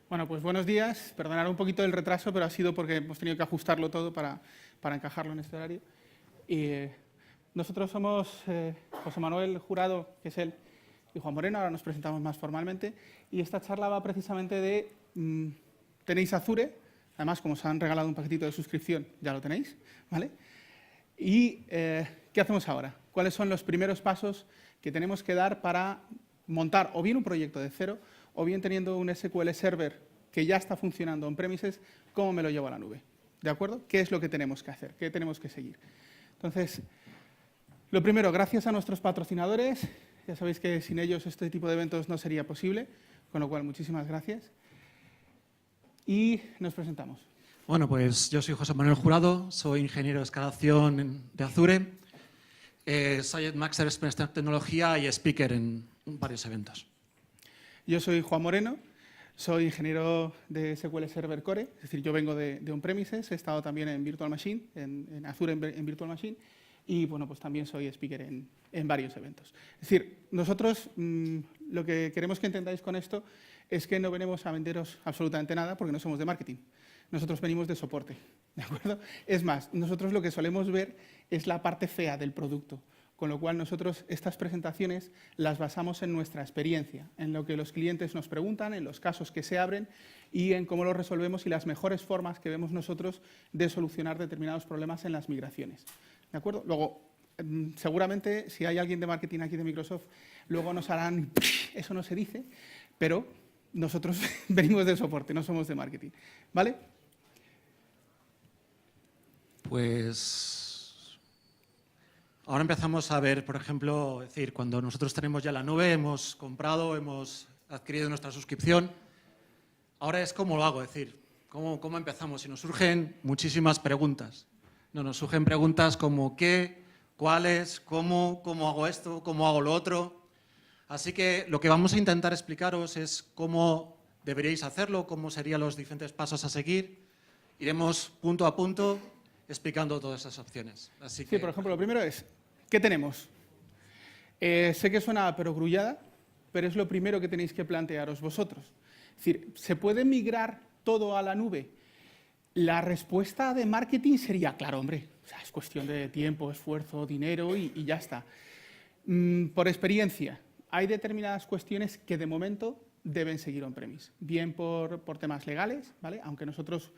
Bueno, pues buenos días. Perdonad un poquito el retraso, pero ha sido porque hemos tenido que ajustarlo todo para encajarlo en este horario. Nosotros somos José Manuel Jurado, que es él, y Juan Moreno. Ahora nos presentamos más formalmente. Y esta charla va precisamente de... tenéis Azure, además, como os han regalado un paquetito de suscripción, ya lo tenéis, ¿vale? Y ¿qué hacemos ahora? ¿Cuáles son los primeros pasos que tenemos que dar para montar o bien un proyecto de cero o bien teniendo un SQL Server que ya está funcionando on-premises, cómo me lo llevo a la nube? ¿De acuerdo? ¿Qué es lo que tenemos que hacer? ¿Qué tenemos que seguir? Entonces, lo primero, gracias a nuestros patrocinadores. Ya sabéis que sin ellos este tipo de eventos no sería posible, con lo cual muchísimas gracias. Y nos presentamos. Bueno, pues yo soy José Manuel Jurado, soy ingeniero de escalación de Azure, Subject Master Expert en tecnología y speaker en varios eventos. Yo soy Juan Moreno, soy ingeniero de SQL Server Core, es decir, yo vengo de on-premises, he estado también en Virtual Machine, en Azure en Virtual Machine, y bueno, pues también soy speaker en varios eventos. Es decir, nosotros lo que queremos que entendáis con esto es que no venimos a venderos absolutamente nada porque no somos de marketing. Nosotros venimos de soporte, ¿de acuerdo? Es más, nosotros lo que solemos ver es la parte fea del producto, con lo cual nosotros estas presentaciones las basamos en nuestra experiencia, en lo que los clientes nos preguntan, en los casos que se abren y en cómo los resolvemos y las mejores formas que vemos nosotros de solucionar determinados problemas en las migraciones, ¿de acuerdo? Luego, seguramente, si hay alguien de marketing aquí de Microsoft, luego nos harán, eso no se dice, pero nosotros venimos de soporte, no somos de marketing, ¿vale? Pues ahora empezamos a ver, por ejemplo, es decir, cuando nosotros tenemos ya la nube, hemos comprado, hemos adquirido nuestra suscripción, ahora es cómo lo hago, es decir, cómo empezamos. Y nos surgen muchísimas preguntas. Nos surgen preguntas como qué, cuáles, cómo hago esto, cómo hago lo otro. Así que lo que vamos a intentar explicaros es cómo deberíais hacerlo, cómo serían los diferentes pasos a seguir. Iremos punto a punto explicando todas esas opciones. Así que, sí, por ejemplo, lo primero es, ¿qué tenemos? Sé que suena perogrullada, pero es lo primero que tenéis que plantearos vosotros. Es decir, ¿se puede migrar todo a la nube? La respuesta de marketing sería, claro, hombre, o sea, es cuestión de tiempo, esfuerzo, dinero y ya está. Por experiencia, hay determinadas cuestiones que de momento deben seguir on-premise, bien por temas legales, ¿vale? Aunque nosotros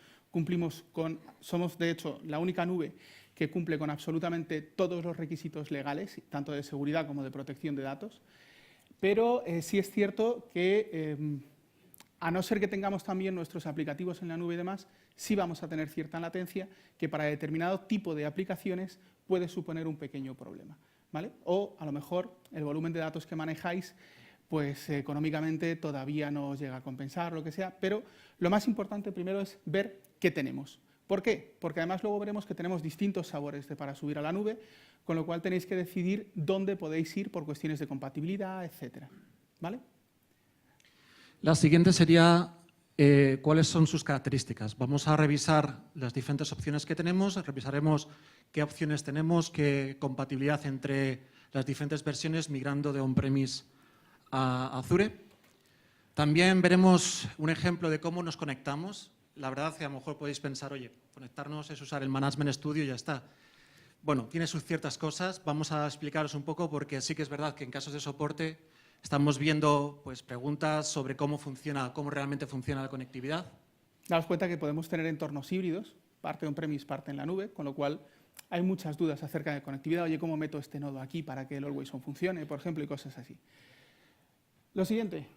somos de hecho la única nube que cumple con absolutamente todos los requisitos legales, tanto de seguridad como de protección de datos, pero sí es cierto que a no ser que tengamos también nuestros aplicativos en la nube y demás, sí vamos a tener cierta latencia que para determinado tipo de aplicaciones puede suponer un pequeño problema, ¿vale? O a lo mejor el volumen de datos que manejáis pues económicamente todavía no os llega a compensar, lo que sea, pero lo más importante primero es ver qué tenemos. ¿Por qué? Porque además luego veremos que tenemos distintos sabores para subir a la nube, con lo cual tenéis que decidir dónde podéis ir por cuestiones de compatibilidad, etcétera, ¿vale? la siguiente sería cuáles son sus características. Vamos a revisar las diferentes opciones que tenemos, revisaremos qué opciones tenemos, qué compatibilidad entre las diferentes versiones migrando de on-premise a Azure. También veremos un ejemplo de cómo nos conectamos. La verdad que a lo mejor podéis pensar, oye, conectarnos es usar el Management Studio y ya está. Bueno, tiene sus ciertas cosas. Vamos a explicaros un poco porque sí que es verdad que en casos de soporte estamos viendo pues, preguntas sobre cómo realmente funciona la conectividad. Daos cuenta que podemos tener entornos híbridos, parte on-premise, parte en la nube, con lo cual hay muchas dudas acerca de conectividad. Oye, ¿cómo meto este nodo aquí para que el Always On funcione, por ejemplo, y cosas así? Lo siguiente,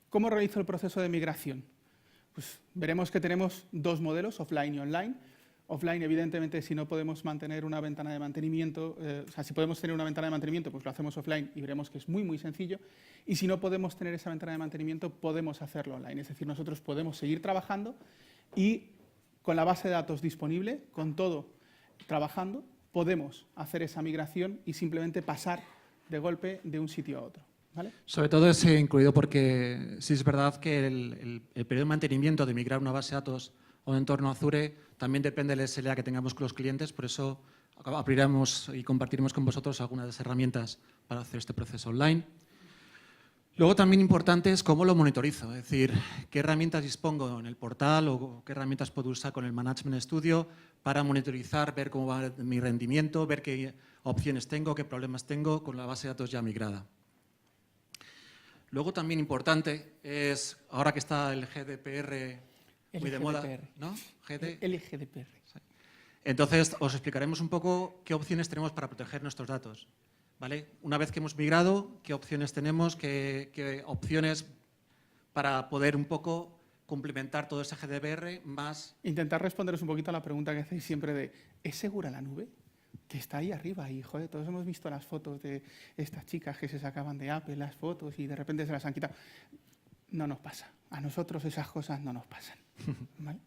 ¿cómo realizo el proceso de migración? Pues veremos que tenemos dos modelos, offline y online. Offline, evidentemente, si no podemos mantener una ventana de mantenimiento, si podemos tener una ventana de mantenimiento, pues lo hacemos offline y veremos que es muy, muy sencillo. Y si no podemos tener esa ventana de mantenimiento, podemos hacerlo online. Es decir, nosotros podemos seguir trabajando y con la base de datos disponible, con todo trabajando, podemos hacer esa migración y simplemente pasar de golpe de un sitio a otro, ¿vale? Sobre todo es incluido porque sí es verdad que el periodo de mantenimiento de migrar una base de datos a un entorno Azure también depende del SLA que tengamos con los clientes, por eso abriremos y compartiremos con vosotros algunas de las herramientas para hacer este proceso online. Luego también importante es cómo lo monitorizo, es decir, qué herramientas dispongo en el portal o qué herramientas puedo usar con el Management Studio para monitorizar, ver cómo va mi rendimiento, ver qué opciones tengo, qué problemas tengo con la base de datos ya migrada. Luego también importante es, ahora que está el GDPR muy de moda, ¿no? El GDPR. Entonces, os explicaremos un poco qué opciones tenemos para proteger nuestros datos. ¿Vale? Una vez que hemos migrado, qué opciones tenemos, qué opciones para poder un poco complementar todo ese GDPR más... Intentar responderos un poquito a la pregunta que hacéis siempre de ¿es segura la nube? Que está ahí arriba y, joder, todos hemos visto las fotos de estas chicas que se sacaban de Apple, las fotos, y de repente se las han quitado. No nos pasa. A nosotros esas cosas no nos pasan. ¿Vale?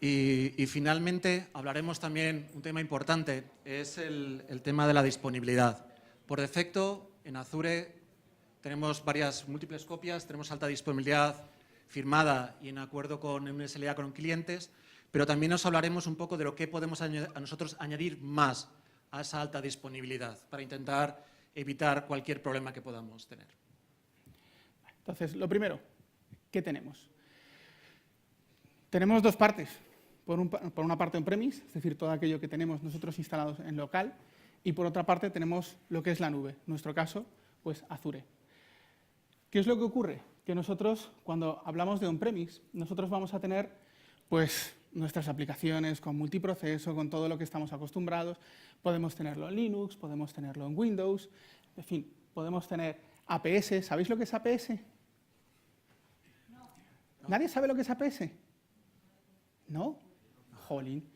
Y finalmente hablaremos también, un tema importante, es el tema de la disponibilidad. Por defecto, en Azure tenemos múltiples copias, tenemos alta disponibilidad firmada y en acuerdo con un SLA con clientes, pero también os hablaremos un poco de lo que podemos a nosotros añadir más a esa alta disponibilidad para intentar evitar cualquier problema que podamos tener. Entonces, lo primero, ¿qué tenemos? Tenemos dos partes. Por una parte on-premise, es decir, todo aquello que tenemos nosotros instalados en local, y por otra parte tenemos lo que es la nube, en nuestro caso, pues Azure. ¿Qué es lo que ocurre? Que nosotros, cuando hablamos de on-premise, nosotros vamos a tener pues nuestras aplicaciones con multiproceso, con todo lo que estamos acostumbrados. Podemos tenerlo en Linux, podemos tenerlo en Windows, en fin, podemos tener APS. ¿Sabéis lo que es APS? No. ¿Nadie sabe lo que es APS? ¿No? Jolín.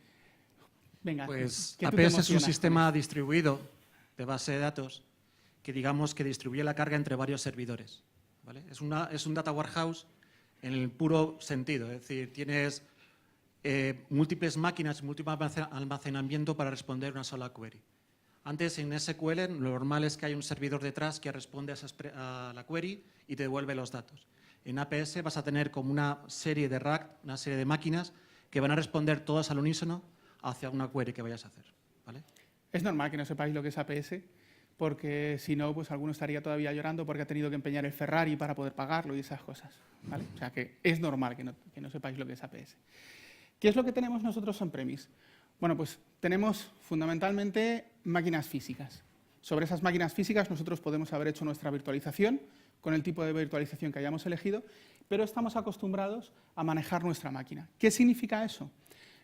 Venga, pues ¿qué tú te APS es un emocionas sistema distribuido de base de datos que digamos que distribuye la carga entre varios servidores. ¿Vale? Es un data warehouse en el puro sentido, es decir, tienes múltiples máquinas, múltiple almacenamiento para responder una sola query. Antes en SQL lo normal es que hay un servidor detrás que responde a la query y te devuelve los datos. En APS vas a tener como una serie de rack, una serie de máquinas que van a responder todas al unísono hacia una query que vayas a hacer. ¿Vale? Es normal que no sepáis lo que es APS, porque si no, pues alguno estaría todavía llorando porque ha tenido que empeñar el Ferrari para poder pagarlo y esas cosas. ¿Vale? O sea que es normal que no sepáis lo que es APS. ¿Qué es lo que tenemos nosotros on-premise? Bueno, pues tenemos fundamentalmente máquinas físicas. Sobre esas máquinas físicas nosotros podemos haber hecho nuestra virtualización con el tipo de virtualización que hayamos elegido, pero estamos acostumbrados a manejar nuestra máquina. ¿Qué significa eso?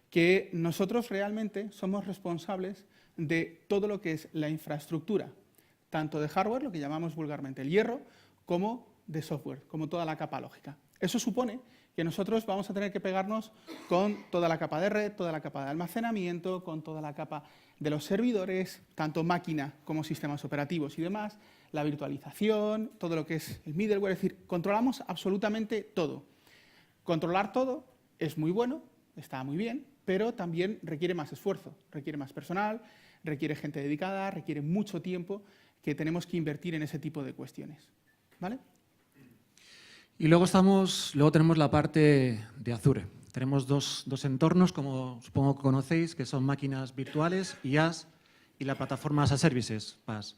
Que nosotros realmente somos responsables de todo lo que es la infraestructura, tanto de hardware, lo que llamamos vulgarmente el hierro, como de software, como toda la capa lógica. Eso supone que nosotros vamos a tener que pegarnos con toda la capa de red, toda la capa de almacenamiento, con toda la capa de los servidores, tanto máquina como sistemas operativos y demás, la virtualización, todo lo que es el middleware, es decir, controlamos absolutamente todo. Controlar todo es muy bueno, está muy bien, pero también requiere más esfuerzo, requiere más personal, requiere gente dedicada, requiere mucho tiempo que tenemos que invertir en ese tipo de cuestiones. ¿Vale? Y luego tenemos la parte de Azure. Tenemos dos entornos, como supongo que conocéis, que son máquinas virtuales, IaaS, y la plataforma as a Services, PaaS.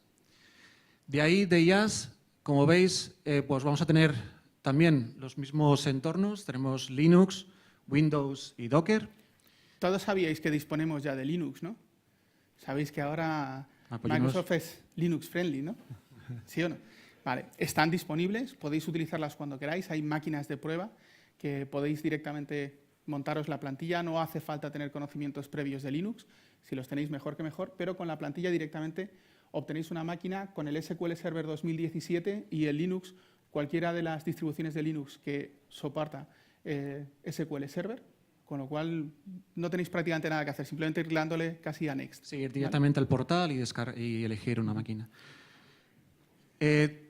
De ahí, de IaaS, como veis, pues vamos a tener también los mismos entornos. Tenemos Linux, Windows y Docker. Todos sabíais que disponemos ya de Linux, ¿no? Sabéis que ahora Microsoft es Linux friendly, ¿no? ¿Sí o no? Vale, están disponibles, podéis utilizarlas cuando queráis, hay máquinas de prueba que podéis directamente montaros la plantilla, no hace falta tener conocimientos previos de Linux, si los tenéis mejor que mejor, pero con la plantilla directamente obtenéis una máquina con el SQL Server 2017 y el Linux, cualquiera de las distribuciones de Linux que soporta SQL Server, con lo cual no tenéis prácticamente nada que hacer, simplemente ir dándole casi a Next. Seguir directamente al portal y elegir una máquina.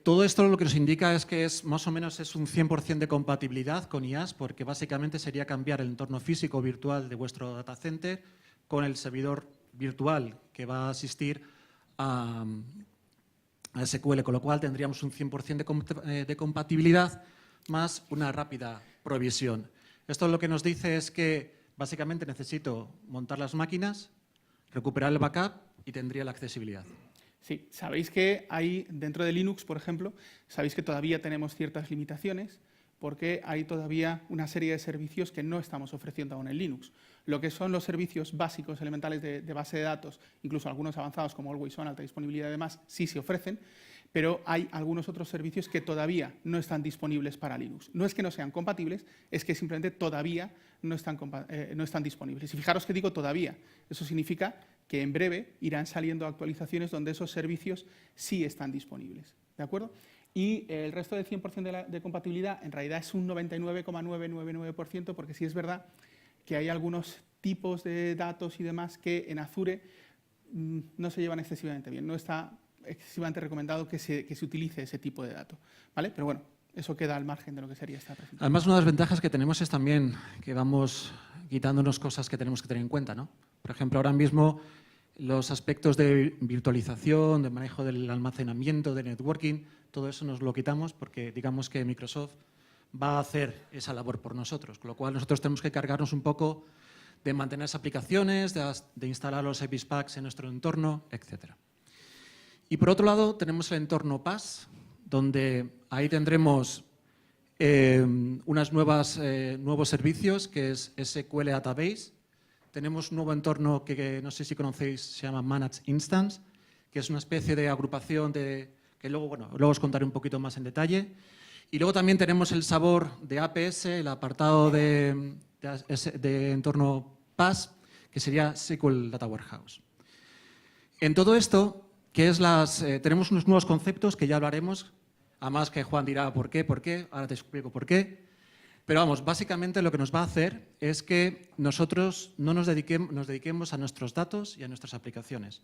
Todo esto lo que nos indica es que más o menos es un 100% de compatibilidad con IaaS, porque básicamente sería cambiar el entorno físico virtual de vuestro data center con el servidor virtual que va a asistir a SQL, con lo cual tendríamos un 100% de compatibilidad más una rápida provisión. Esto lo que nos dice es que básicamente necesito montar las máquinas, recuperar el backup y tendría la accesibilidad. Sí, sabéis que hay, dentro de Linux, por ejemplo, sabéis que todavía tenemos ciertas limitaciones porque hay todavía una serie de servicios que no estamos ofreciendo aún en Linux. Lo que son los servicios básicos, elementales de base de datos, incluso algunos avanzados como Always On, alta disponibilidad y demás, sí se ofrecen, pero hay algunos otros servicios que todavía no están disponibles para Linux. No es que no sean compatibles, es que simplemente todavía no están disponibles. Y fijaros que digo todavía, eso significa que en breve irán saliendo actualizaciones donde esos servicios sí están disponibles, ¿de acuerdo? Y el resto del 100% de compatibilidad en realidad es un 99,999%, porque sí es verdad que hay algunos tipos de datos y demás que en Azure no se llevan excesivamente bien, no está excesivamente recomendado que se utilice ese tipo de dato, ¿vale? Pero bueno, eso queda al margen de lo que sería esta presentación. Además, una de las ventajas que tenemos es también que vamos quitándonos cosas que tenemos que tener en cuenta, ¿no? Por ejemplo, ahora mismo los aspectos de virtualización, de manejo del almacenamiento, de networking, todo eso nos lo quitamos porque digamos que Microsoft va a hacer esa labor por nosotros, con lo cual nosotros tenemos que cargarnos un poco de mantener esas aplicaciones, de instalar los Service Packs en nuestro entorno, etc. Y por otro lado tenemos el entorno PaaS, donde ahí tendremos nuevos servicios, que es SQL Database. Tenemos un nuevo entorno que no sé si conocéis, se llama Managed Instance, que es una especie de agrupación que luego os contaré un poquito más en detalle. Y luego también tenemos el sabor de APS, el apartado de entorno PaaS, que sería SQL Data Warehouse. En todo esto, tenemos unos nuevos conceptos que ya hablaremos, además que Juan dirá ¿por qué? Ahora te explico por qué. Pero vamos, básicamente lo que nos va a hacer es que nosotros no nos dediquemos a nuestros datos y a nuestras aplicaciones.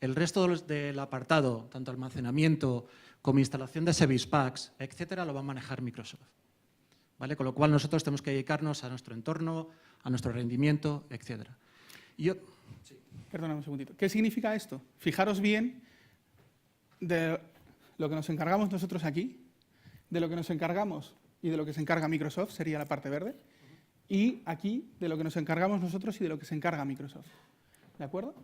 El resto del apartado, tanto almacenamiento como instalación de Service Packs, etcétera, lo va a manejar Microsoft, ¿vale? Con lo cual nosotros tenemos que dedicarnos a nuestro entorno, a nuestro rendimiento, etcétera. Perdona un segundito. ¿Qué significa esto? Fijaros bien de lo que nos encargamos nosotros aquí, de lo que nos encargamos y de lo que se encarga Microsoft, sería la parte verde, y aquí de lo que nos encargamos nosotros y de lo que se encarga Microsoft. ¿De acuerdo?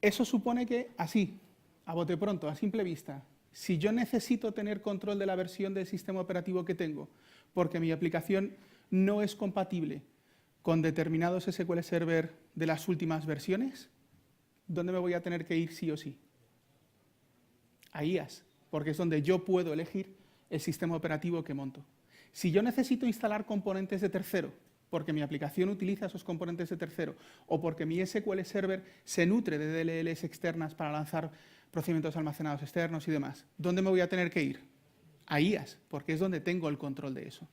Eso supone que, así, a bote pronto, a simple vista, si yo necesito tener control de la versión del sistema operativo que tengo, porque mi aplicación no es compatible con determinados SQL Server de las últimas versiones, ¿dónde me voy a tener que ir sí o sí? A IaaS, porque es donde yo puedo elegir el sistema operativo que monto. Si yo necesito instalar componentes de tercero, porque mi aplicación utiliza esos componentes de tercero, o porque mi SQL Server se nutre de DLLs externas para lanzar procedimientos almacenados externos y demás, ¿dónde me voy a tener que ir? A IaaS, porque es donde tengo el control de eso.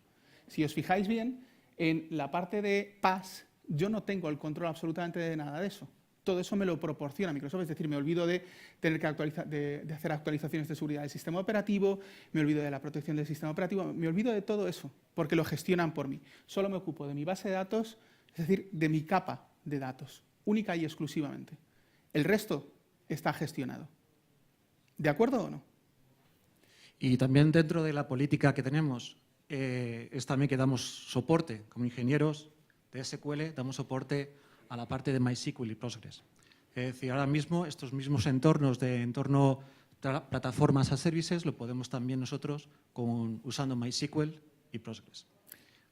Si os fijáis bien, en la parte de PaaS, yo no tengo el control absolutamente de nada de eso. Todo eso me lo proporciona Microsoft, es decir, me olvido de tener que hacer actualizaciones de seguridad del sistema operativo, me olvido de la protección del sistema operativo, me olvido de todo eso, porque lo gestionan por mí. Solo me ocupo de mi base de datos, es decir, de mi capa de datos, única y exclusivamente. El resto está gestionado. ¿De acuerdo o no? Y también dentro de la política que tenemos, es también que damos soporte, como ingenieros de SQL, damos soporte a la parte de MySQL y Postgres. Es decir, ahora mismo estos mismos entornos de plataformas a services lo podemos también nosotros usando MySQL y Postgres.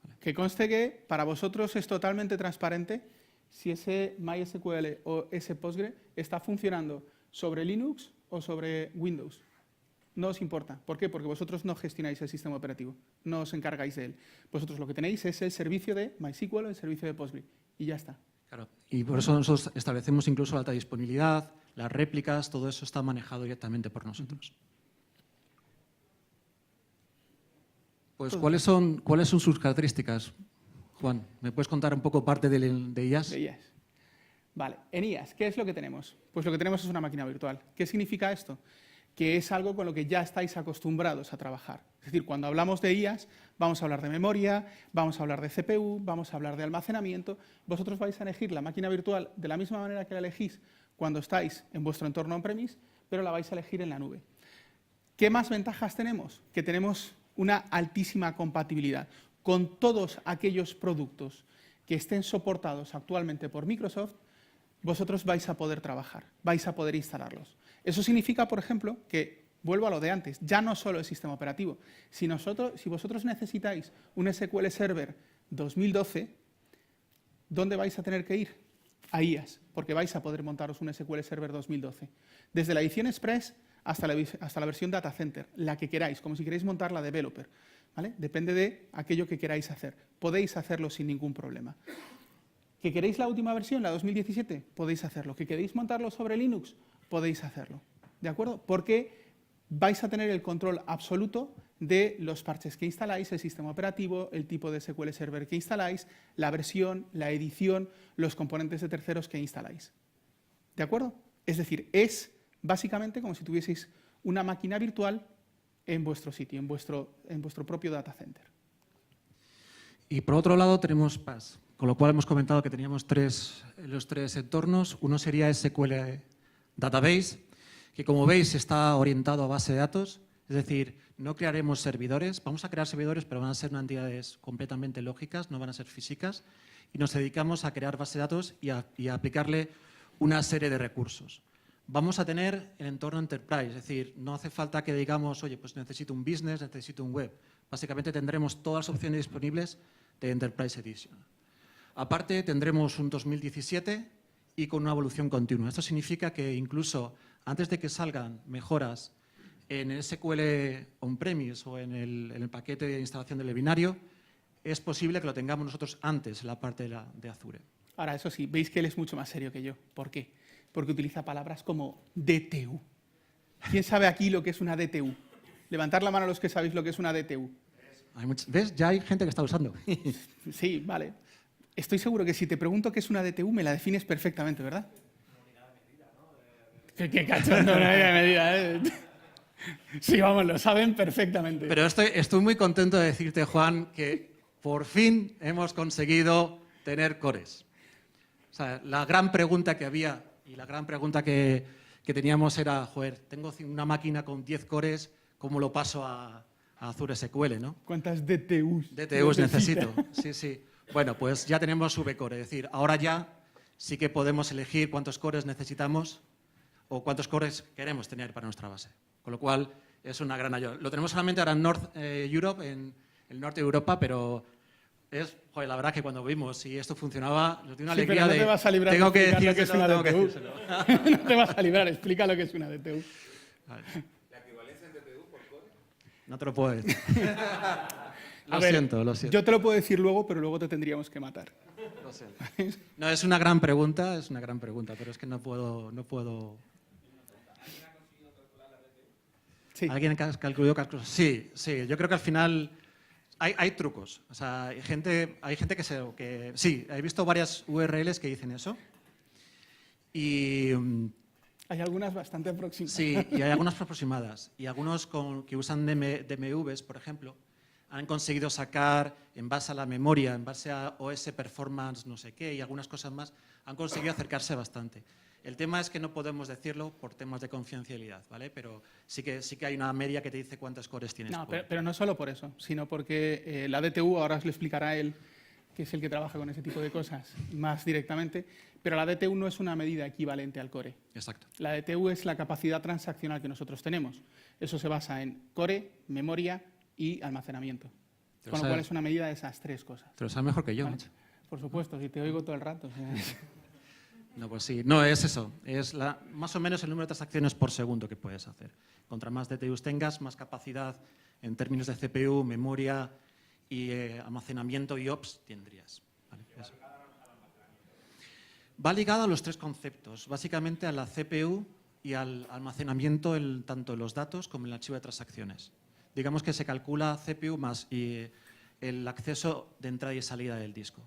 Vale. Que conste que para vosotros es totalmente transparente si ese MySQL o ese Postgre está funcionando sobre Linux o sobre Windows. No os importa. ¿Por qué? Porque vosotros no gestionáis el sistema operativo, no os encargáis de él. Vosotros lo que tenéis es el servicio de MySQL o el servicio de Postgre y ya está. Claro. Y por eso nosotros establecemos incluso la alta disponibilidad, las réplicas, todo eso está manejado directamente por nosotros. Pues, ¿cuáles son sus características? Juan, ¿me puedes contar un poco parte de IaaS? De IaaS. Vale, en IaaS, ¿qué es lo que tenemos? Pues lo que tenemos es una máquina virtual. ¿Qué significa esto? Que es algo con lo que ya estáis acostumbrados a trabajar. Es decir, cuando hablamos de IaaS, vamos a hablar de memoria, vamos a hablar de CPU, vamos a hablar de almacenamiento. Vosotros vais a elegir la máquina virtual de la misma manera que la elegís cuando estáis en vuestro entorno on-premise, pero la vais a elegir en la nube. ¿Qué más ventajas tenemos? Que tenemos una altísima compatibilidad con todos aquellos productos que estén soportados actualmente por Microsoft. Vosotros vais a poder trabajar, vais a poder instalarlos. Eso significa, por ejemplo, que, vuelvo a lo de antes, ya no solo el sistema operativo. Si vosotros necesitáis un SQL Server 2012, ¿dónde vais a tener que ir? A IaaS, porque vais a poder montaros un SQL Server 2012. Desde la edición Express hasta la versión Data Center, la que queráis, como si queréis montar la Developer, ¿vale? Depende de aquello que queráis hacer. Podéis hacerlo sin ningún problema. ¿Que queréis la última versión, la 2017? Podéis hacerlo. ¿Que queréis montarlo sobre Linux? Podéis hacerlo. ¿De acuerdo? Porque vais a tener el control absoluto de los parches que instaláis, el sistema operativo, el tipo de SQL Server que instaláis, la versión, la edición, los componentes de terceros que instaláis. ¿De acuerdo? Es decir, es básicamente como si tuvieseis una máquina virtual en vuestro sitio, en vuestro propio data center. Y por otro lado tenemos PaaS, con lo cual hemos comentado que teníamos los tres entornos. Uno sería SQL Database, que como veis está orientado a base de datos, es decir, no crearemos servidores, vamos a crear servidores, pero van a ser entidades completamente lógicas, no van a ser físicas, y nos dedicamos a crear base de datos y a aplicarle una serie de recursos. Vamos a tener el entorno Enterprise, es decir, no hace falta que digamos, oye, pues necesito un business, necesito un web. Básicamente tendremos todas las opciones disponibles de Enterprise Edition. Aparte, tendremos un 2017 y con una evolución continua. Esto significa que incluso antes de que salgan mejoras en el SQL on-premise o en el paquete de instalación del binario, es posible que lo tengamos nosotros antes en la parte de Azure. Ahora, eso sí, veis que él es mucho más serio que yo. ¿Por qué? Porque utiliza palabras como DTU. ¿Quién sabe aquí lo que es una DTU? Levantad la mano los que sabéis lo que es una DTU. ¿Ves? Ya hay gente que está usando. Sí, vale. Estoy seguro que si te pregunto qué es una DTU, me la defines perfectamente, ¿verdad? Qué cachondo, una unidad de medida, ¿eh? Sí, vamos, lo saben perfectamente. Pero estoy muy contento de decirte, Juan, que por fin hemos conseguido tener cores. O sea, la gran pregunta que había y la gran pregunta que teníamos era, joder, tengo una máquina con 10 cores, ¿cómo lo paso a Azure SQL, ¿no? ¿Cuántas DTUs? DTUs necesito, sí, sí. Bueno, pues ya tenemos VCore, es decir, ahora ya sí que podemos elegir cuántos cores necesitamos o cuántos cores queremos tener para nuestra base. Con lo cual, es una gran ayuda. Lo tenemos solamente ahora en North Europe, en el norte de Europa, pero joder, la verdad que cuando vimos si esto funcionaba, nos dio una alegría pero no te vas a librar tengo de que explicar decir lo que que es una tengo que DTU. decírselo. No te vas a librar, explica lo que es una DTU. ¿La equivalencia en DTU por core? No te lo puedo decir. Lo siento. Yo te lo puedo decir luego, pero luego te tendríamos que matar. Lo siento. No, es una gran pregunta, pero es que no puedo... Sí. ¿Alguien ha calculado? Sí, yo creo que al final hay trucos. O sea, hay gente que sí, he visto varias URLs que dicen eso. Y hay algunas bastante aproximadas. sí, y hay algunas aproximadas. Y algunos que usan DMVs, por ejemplo, han conseguido sacar, en base a la memoria, en base a OS Performance, no sé qué, y algunas cosas más, han conseguido acercarse bastante. El tema es que no podemos decirlo por temas de confidencialidad, ¿vale? Pero sí que hay una media que te dice cuántos cores tienes. No, pero no solo por eso, sino porque la DTU, ahora os lo explicará él, que es el que trabaja con ese tipo de cosas más directamente, pero la DTU no es una medida equivalente al core. Exacto. La DTU es la capacidad transaccional que nosotros tenemos. Eso se basa en core, memoria y almacenamiento. Con lo cual es una medida de esas tres cosas. Te lo sabes mejor que yo, Vale. macho. Por supuesto, si te oigo todo el rato. No, pues sí. No, es eso. Es más o menos el número de transacciones por segundo que puedes hacer. Contra más DTUs tengas, más capacidad en términos de CPU, memoria y almacenamiento y ops tendrías. ¿Vale? Eso. Va ligado a los tres conceptos, básicamente a la CPU y al almacenamiento tanto en los datos como en el archivo de transacciones. Digamos que se calcula CPU más y el acceso de entrada y salida del disco.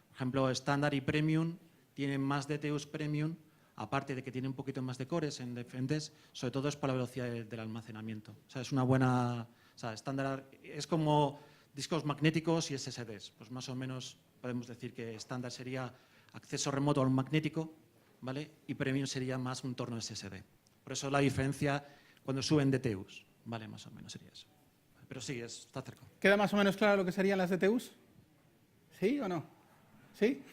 Por ejemplo, estándar y premium tienen más DTUs premium, aparte de que tienen un poquito más de cores en diferentes, sobre todo es por la velocidad del almacenamiento. O sea, es una buena... O sea, estándar es como discos magnéticos y SSDs. Pues más o menos podemos decir que estándar sería acceso remoto a un magnético, ¿vale? Y premium sería más un entorno SSD. Por eso la diferencia cuando suben DTUs, ¿vale? Más o menos sería eso. Pero sí, está cerca. ¿Queda más o menos claro lo que serían las DTUs? ¿Sí o no? ¿Sí?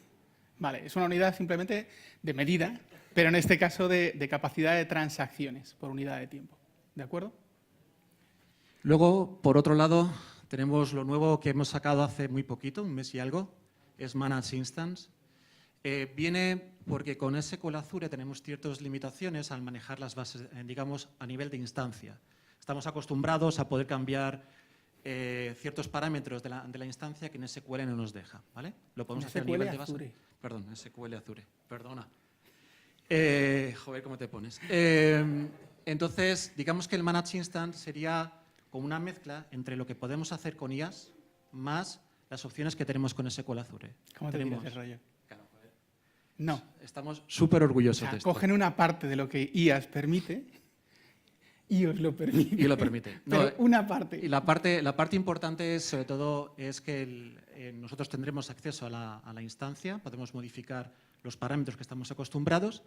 Vale, es una unidad simplemente de medida Pero en este caso de capacidad de transacciones por unidad de tiempo. ¿De acuerdo? Luego, por otro lado, tenemos lo nuevo que hemos sacado hace muy poquito, un mes y algo, es Managed Instance. Viene porque con SQL Azure tenemos ciertas limitaciones al manejar las bases, digamos, a nivel de instancia. Estamos acostumbrados a poder cambiar ciertos parámetros de la instancia que en SQL no nos deja, ¿vale? Lo podemos hacer a nivel de base. Azure. Perdón, SQL Azure, perdona. Joder, ¿cómo te pones? Entonces, digamos que el Managed Instance sería como una mezcla entre lo que podemos hacer con IaaS más las opciones que tenemos con SQL Azure. ¿Cómo te tiras el rollo? Claro, joder. No. Estamos súper orgullosos O sea, de esto. cogen una parte de lo que IaaS permite y os lo permite. Y lo permite. Pero No, una parte. y la parte importante es, sobre todo, es que nosotros tendremos acceso a la instancia, podemos modificar los parámetros que estamos acostumbrados,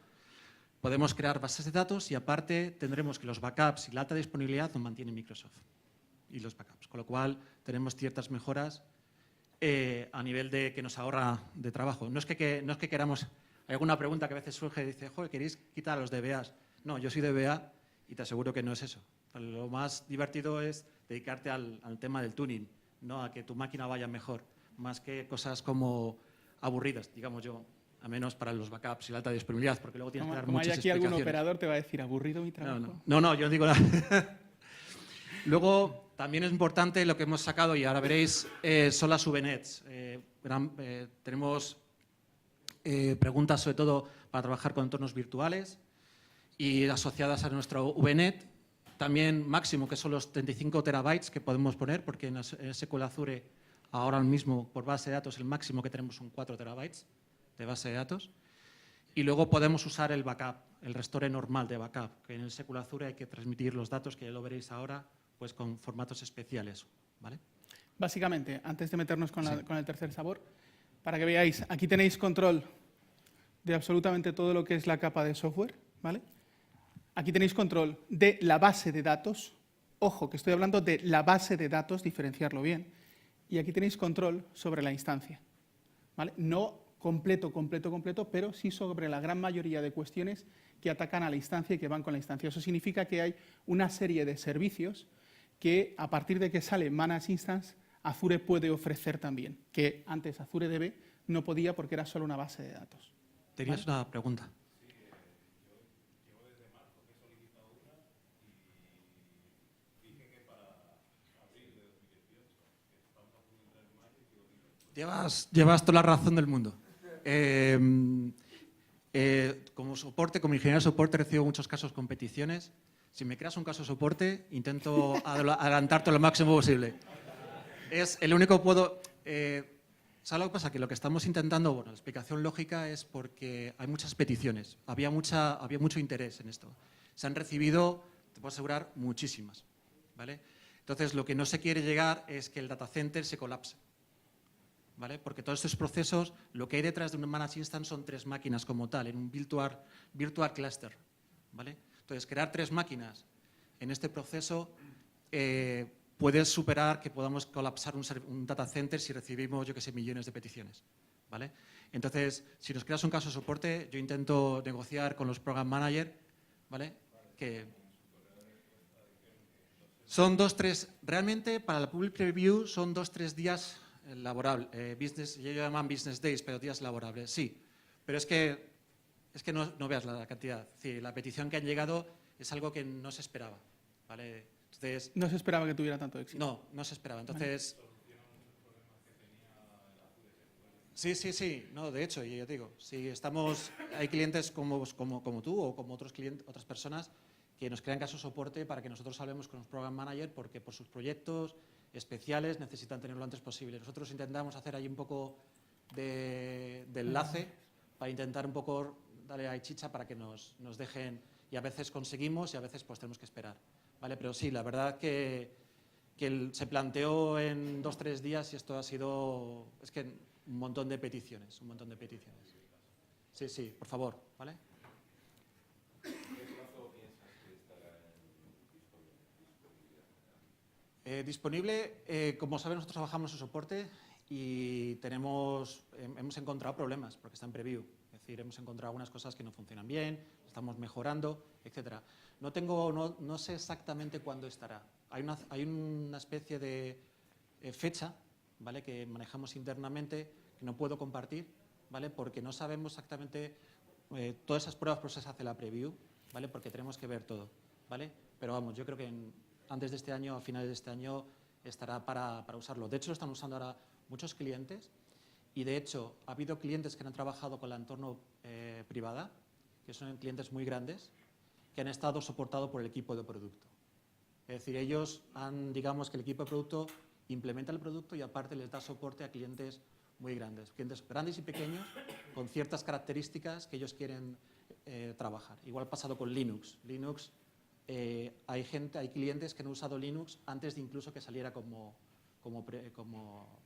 podemos crear bases de datos y aparte tendremos que los backups y la alta disponibilidad nos mantiene Microsoft y los backups, con lo cual tenemos ciertas mejoras a nivel de que nos ahorra de trabajo. No es que queramos, hay alguna pregunta que a veces surge y dice, joder, ¿queréis quitar a los DBAs? No, yo soy DBA y te aseguro que no es eso. Lo más divertido es dedicarte al tema del tuning, no a que tu máquina vaya mejor, más que cosas como aburridas, digamos yo, a menos para los backups y la alta disponibilidad, porque luego tienes que dar Como hay muchas aquí algún explicaciones. operador te va a decir, aburrido mi trabajo. No, yo digo nada. Luego, también es importante lo que hemos sacado, y ahora veréis, son las VNets. Tenemos preguntas, sobre todo, para trabajar con entornos virtuales y asociadas a nuestro VNet. También máximo, que son los 35 terabytes que podemos poner, porque en SQL Azure, ahora mismo, por base de datos, el máximo que tenemos son 4 terabytes de base de datos. Y luego podemos usar el backup, el restore normal de backup, que en el SQL Azure hay que transmitir los datos, que ya lo veréis ahora, pues con formatos especiales, ¿vale? Básicamente, antes de meternos con, Sí. con el tercer sabor, para que veáis, aquí tenéis control de absolutamente todo lo que es la capa de software, ¿vale? Aquí tenéis control de la base de datos. Ojo, que estoy hablando de la base de datos, diferenciarlo bien. Y aquí tenéis control sobre la instancia, ¿vale? No completo, pero sí sobre la gran mayoría de cuestiones que atacan a la instancia y que van con la instancia. Eso significa que hay una serie de servicios que, a partir de que sale Managed Instance, Azure puede ofrecer también, que antes Azure DB no podía porque era solo una base de datos. Tenías una pregunta. Llevas toda la razón del mundo. Como soporte, como ingeniero de soporte, recibo muchos casos con peticiones. Si me creas un caso de soporte, intento adelantarte lo máximo posible. Es el único que puedo... ¿Sabes lo que pasa? Que lo que estamos intentando, bueno, la explicación lógica es porque hay muchas peticiones. Había mucho interés en esto. Se han recibido, te puedo asegurar, muchísimas, ¿vale? Entonces, lo que no se quiere llegar es que el data center se colapse, ¿vale? Porque todos estos procesos, lo que hay detrás de un Managed Instance son 3 máquinas como tal, en un virtual cluster, ¿vale? Entonces, crear 3 máquinas en este proceso puede superar que podamos colapsar un data center si recibimos, yo qué sé, millones de peticiones, ¿vale? Entonces, si nos creas un caso de soporte, yo intento negociar con los program manager, ¿vale? Que son 2-3, realmente para la public preview son 2-3 días laborables, ellos llaman business days, pero días laborables, sí. Pero es que no veas la cantidad. Es decir, la petición que han llegado es algo que no se esperaba, ¿vale? Entonces, no se esperaba que tuviera tanto éxito. No se esperaba. Entonces, sí, no, de hecho, yo digo, si hay clientes como tú o como otras personas que nos crean casos de soporte para que nosotros hablemos con los program manager porque por sus proyectos especiales necesitan tenerlo lo antes posible. Nosotros intentamos hacer ahí un poco de enlace para intentar un poco darle ahí chicha para que nos dejen, y a veces conseguimos y a veces pues tenemos que esperar, ¿vale? Pero sí, la verdad que se planteó en 2-3 días y esto ha sido, es que un montón de peticiones. Sí, por favor, ¿vale? ¿Qué plazo piensas que estará disponible? Como saben, nosotros trabajamos en soporte y hemos encontrado problemas porque está en preview. Es decir, hemos encontrado algunas cosas que no funcionan bien, estamos mejorando, etc. No sé exactamente cuándo estará. Hay una especie de fecha, ¿vale?, que manejamos internamente que no puedo compartir, ¿vale?, porque no sabemos exactamente todas esas pruebas, pero se hace la preview, ¿vale?, porque tenemos que ver todo, ¿vale? Pero vamos, yo creo que antes de este año, a finales de este año, estará para usarlo. De hecho, lo están usando ahora muchos clientes y, de hecho, ha habido clientes que han trabajado con la entorno privada, que son clientes muy grandes, que han estado soportados por el equipo de producto. Es decir, ellos digamos que el equipo de producto implementa el producto y aparte les da soporte a clientes muy grandes y pequeños, con ciertas características que ellos quieren trabajar. Igual ha pasado con Linux. Hay clientes que han usado Linux antes de incluso que saliera como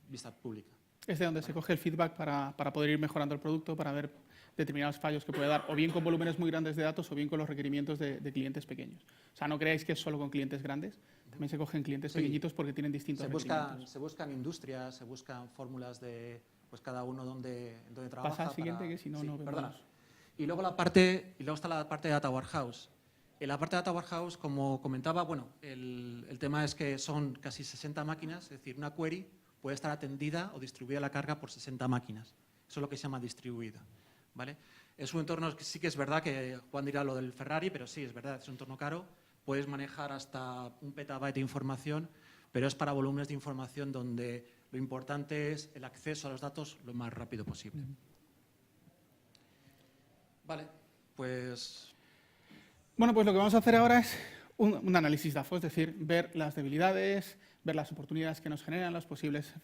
vista pública. Es de donde se coge el feedback para poder ir mejorando el producto, para ver determinados fallos que puede dar, o bien con volúmenes muy grandes de datos, o bien con los requerimientos de clientes pequeños. O sea, no creáis que es solo con clientes grandes, también se cogen clientes pequeñitos porque tienen distintos requerimientos. Se buscan industrias, se buscan fórmulas de cada uno donde trabaja. Pasa al siguiente, que si no, no vemos. Y luego está la parte de Data Warehouse. En la parte de Data Warehouse, como comentaba, bueno, el tema es que son casi 60 máquinas, es decir, una query puede estar atendida o distribuida la carga por 60 máquinas. Eso es lo que se llama distribuida, ¿vale? Es un entorno que sí que es verdad que Juan dirá lo del Ferrari, pero sí, es verdad, es un entorno caro. Puedes manejar hasta 1 petabyte de información, pero es para volúmenes de información donde lo importante es el acceso a los datos lo más rápido posible. Vale, pues... Bueno, pues lo que vamos a hacer ahora es un análisis DAFO, es decir, ver las debilidades, ver las oportunidades que nos generan, los posibles,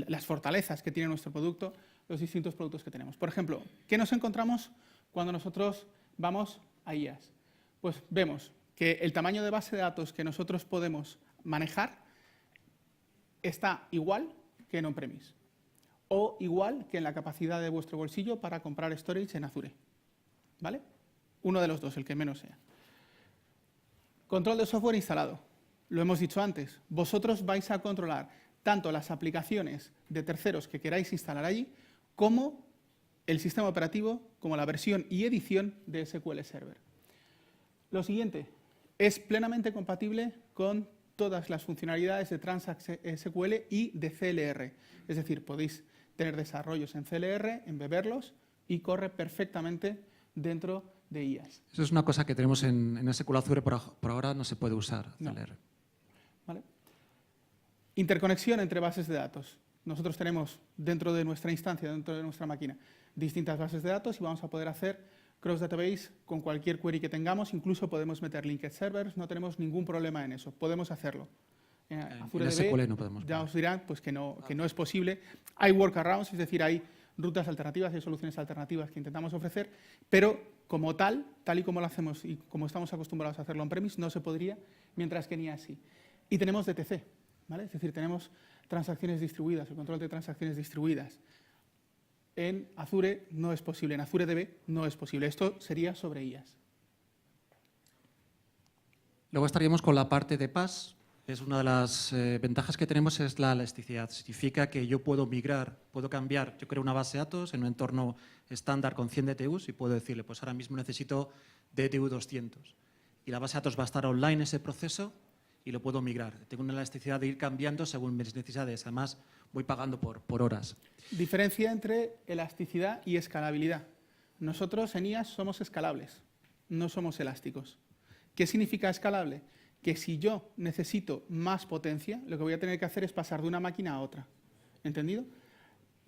las fortalezas que tiene nuestro producto, los distintos productos que tenemos. Por ejemplo, ¿qué nos encontramos cuando nosotros vamos a IaaS? Pues vemos que el tamaño de base de datos que nosotros podemos manejar está igual que en on-premise o igual que en la capacidad de vuestro bolsillo para comprar storage en Azure. ¿Vale? Uno de los dos, el que menos sea. Control de software instalado. Lo hemos dicho antes. Vosotros vais a controlar tanto las aplicaciones de terceros que queráis instalar allí, como el sistema operativo, como la versión y edición de SQL Server. Lo siguiente, es plenamente compatible con todas las funcionalidades de Transact SQL y de CLR. Es decir, podéis tener desarrollos en CLR, embeberlos y corre perfectamente dentro de IaaS. Eso es una cosa que tenemos en SQL Azure, por ahora no se puede usar CLR. No. ¿Vale? Interconexión entre bases de datos. Nosotros tenemos dentro de nuestra instancia, dentro de nuestra máquina, distintas bases de datos y vamos a poder hacer cross-database con cualquier query que tengamos. Incluso podemos meter linked servers, no tenemos ningún problema en eso. Podemos hacerlo. En SQL no podemos. Ya os dirán pues, que no es posible. Hay workarounds, es decir, hay rutas alternativas, hay soluciones alternativas que intentamos ofrecer, pero como tal y como lo hacemos y como estamos acostumbrados a hacerlo on-premise, no se podría, mientras que ni así. Y tenemos DTC, ¿vale? Es decir, tenemos transacciones distribuidas, el control de transacciones distribuidas. En Azure no es posible, en AzureDB no es posible. Esto sería sobre IaaS. Luego estaríamos con la parte de PaaS. Es una de las ventajas que tenemos es la elasticidad. Significa que yo puedo migrar, puedo cambiar. Yo creo una base de datos en un entorno estándar con 100 DTUs y puedo decirle, pues ahora mismo necesito DTU 200. Y la base de datos va a estar online ese proceso y lo puedo migrar. Tengo una elasticidad de ir cambiando según mis necesidades. Además, voy pagando por horas. Diferencia entre elasticidad y escalabilidad. Nosotros en IaaS somos escalables, no somos elásticos. ¿Qué significa escalable? Que si yo necesito más potencia, lo que voy a tener que hacer es pasar de una máquina a otra. ¿Entendido?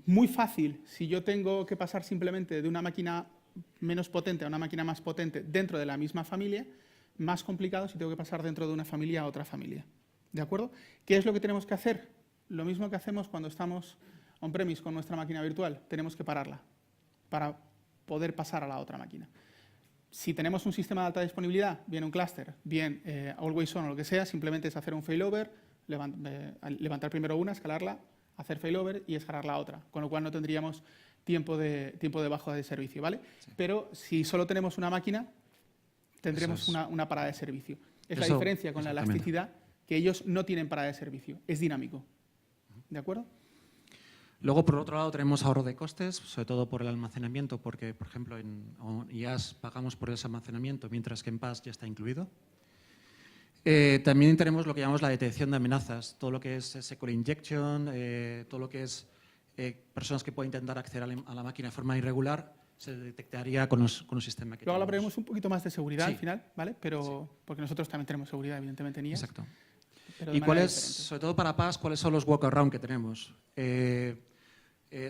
Muy fácil si yo tengo que pasar simplemente de una máquina menos potente a una máquina más potente dentro de la misma familia, más complicado si tengo que pasar dentro de una familia a otra familia. ¿De acuerdo? ¿Qué es lo que tenemos que hacer? Lo mismo que hacemos cuando estamos on-premise con nuestra máquina virtual. Tenemos que pararla para poder pasar a la otra máquina. Si tenemos un sistema de alta disponibilidad, bien un clúster, bien always on o lo que sea, simplemente es hacer un failover, levantar primero una, escalarla, hacer failover y escalar la otra, con lo cual no tendríamos tiempo de baja de servicio, ¿vale? Sí. Pero si solo tenemos una máquina, tendremos una parada de servicio. Es la diferencia con la elasticidad, que ellos no tienen parada de servicio, es dinámico. ¿De acuerdo? Luego, por otro lado, tenemos ahorro de costes, sobre todo por el almacenamiento, porque, por ejemplo, en IaaS pagamos por ese almacenamiento, mientras que en PaaS ya está incluido. También tenemos lo que llamamos la detección de amenazas, todo lo que es SQL injection, todo lo que es personas que pueden intentar acceder a la máquina de forma irregular, se detectaría con un sistema que Luego tenemos. hablaremos un poquito más de seguridad Sí. al final, ¿vale? Pero, Sí. porque nosotros también tenemos seguridad, evidentemente, en IaaS. Exacto. Pero de ¿Y manera cuáles, diferente. sobre todo para PaaS, cuáles son los workaround que tenemos?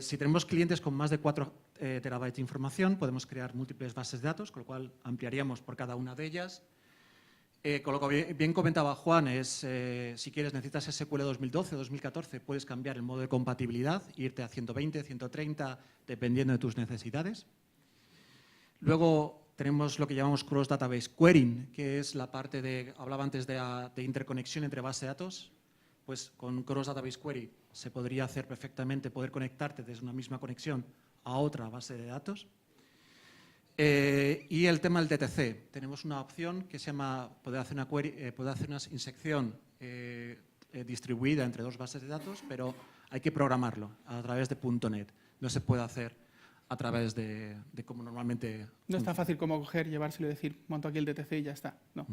Si tenemos clientes con más de 4 terabytes de información, podemos crear múltiples bases de datos, con lo cual ampliaríamos por cada una de ellas. Con lo que bien comentaba Juan, es si quieres, necesitas SQL 2012 o 2014, puedes cambiar el modo de compatibilidad, irte a 120, 130, dependiendo de tus necesidades. Luego tenemos lo que llamamos Cross Database Querying, que es la parte de, hablaba antes de interconexión entre bases de datos. Pues con Cross Database Query se podría hacer perfectamente, poder conectarte desde una misma conexión a otra base de datos. Y el tema del DTC. Tenemos una opción que se llama, poder hacer una inyección distribuida entre dos bases de datos, pero hay que programarlo a través de .NET. No se puede hacer a través de como normalmente... No es tan fácil como coger, llevárselo y decir, monto aquí el DTC y ya está. No,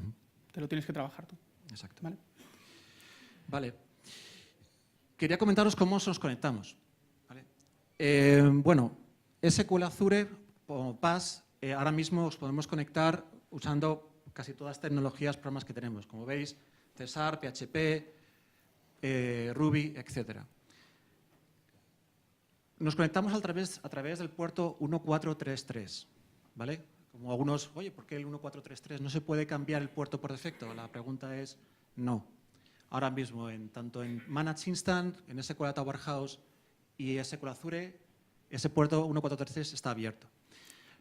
te lo tienes que trabajar tú. Exacto. ¿Vale? Vale. Quería comentaros cómo nos conectamos. ¿Vale? Bueno, SQL Azure o PaaS, ahora mismo os podemos conectar usando casi todas las tecnologías, programas que tenemos. Como veis, Cesar, PHP, Ruby, etc. Nos conectamos a través del puerto 1433. ¿Vale? Como algunos, oye, ¿por qué el 1433? ¿No se puede cambiar el puerto por defecto? La pregunta es no. Ahora mismo, tanto en Managed Instant, en SQL Data Warehouse y SQL Azure, ese puerto 1433 está abierto.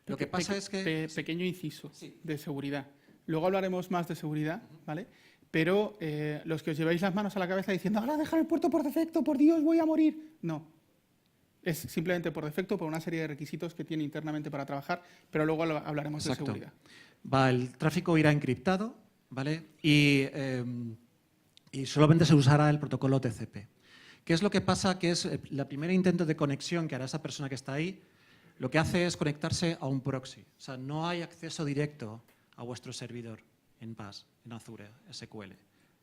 Lo que pasa es que... Pequeño inciso Sí. de seguridad. Luego hablaremos más de seguridad, ¿vale? Pero los que os lleváis las manos a la cabeza diciendo, ahora dejar el puerto por defecto, por Dios, voy a morir. No. Es simplemente por defecto, por una serie de requisitos que tiene internamente para trabajar, pero luego hablaremos de seguridad. El tráfico irá encriptado, ¿vale? Y solamente se usará el protocolo TCP. ¿Qué es lo que pasa? Que es el primer intento de conexión que hará esa persona que está ahí, lo que hace es conectarse a un proxy. O sea, no hay acceso directo a vuestro servidor en PaaS, en Azure, SQL.